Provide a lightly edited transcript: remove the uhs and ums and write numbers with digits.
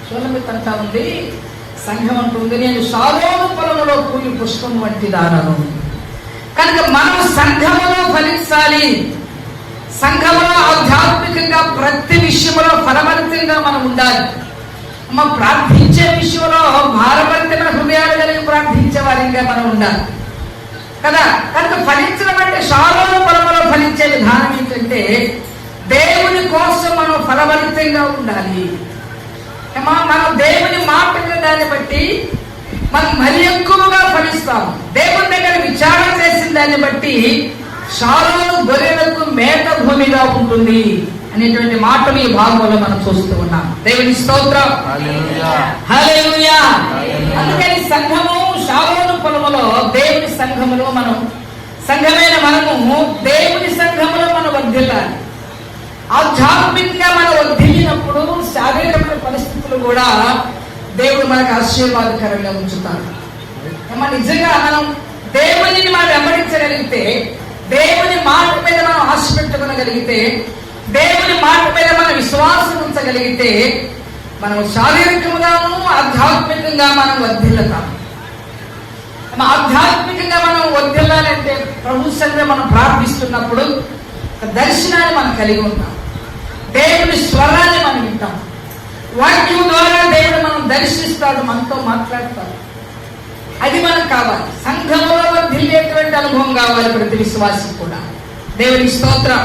షూలమిత్ అంటా ఉంది, సంఘం అంటుంది, నేను షారోను పొలంలో పూలి పుష్పం వంటి దానను. కనుక మనం సంఘములో ఫలించాలి. సంఘములో ఆధ్యాత్మికంగా ప్రతి విషయంలో ఫలవంతంగా మనం ఉండాలి. ప్రార్థించే విషయంలో భారభరితమైన హృదయాలు కలిగి ప్రార్థించే వారిగా మనం ఉండాలి కదా. కనుక ఫలించడం అంటే షారోను పొలంలో ఫలించే విధానం ఏంటంటే దేవుని కోసం మనం ఫలవంతంగా ఉండాలి. మనం దేవుని మాట దాన్ని బట్టి మనం మరి ఎక్కువగా ఫలిస్తాం. దేవుని దగ్గర విచారణ చేసిన దాన్ని బట్టి షారోను గొర్రెలకు మేత భూమిగా ఉంటుంది అనేటువంటి మాటలు ఈ భాగంలో మనం చూస్తూ ఉన్నాం. దేవుని స్తోత్రం, హల్లెలూయా. అందుకని సంఘము షారోను పొలములో, దేవుని సంఘములో మనం సంఘమైన మనము దేవుని సంఘములో మనం వర్ధిల్లాలి. ఆధ్యాత్మికంగా మనం వర్ధిల్లినప్పుడు శారీరకమైన పరిస్థితులు కూడా దేవుడు మనకు ఆశీర్వాదకరంగా ఉంచుతాడు. నిజంగా మనం దేవుని మనం వెంబడించగలిగితే, దేవుని మాట మీద మనం ఆశ పెట్టుకోగలిగితే, దేవుని మాట మీద మనం విశ్వాసం ఉంచగలిగితే మనం శారీరకంగాను ఆధ్యాత్మికంగా మనం వర్ధిల్లుతాం. ఆధ్యాత్మికంగా మనం వర్ధిల్లాలంటే ప్రభు సన్నిధిలో మనం ప్రార్థిస్తున్నప్పుడు ఒక దర్శనాన్ని మనం కలిగి ఉంటాం. దేవుని స్వరాన్ని మనం వింటాం. వాక్యం ద్వారా దేవుడు మనం దర్శిస్తాడు, మనతో మాట్లాడతాడు. అది మనకు కావాలి. సంఘంలో వర్ధిల్లేటువంటి అనుభవం కావాలి ప్రతి విశ్వాసం కూడా. దేవుని స్తోత్రం.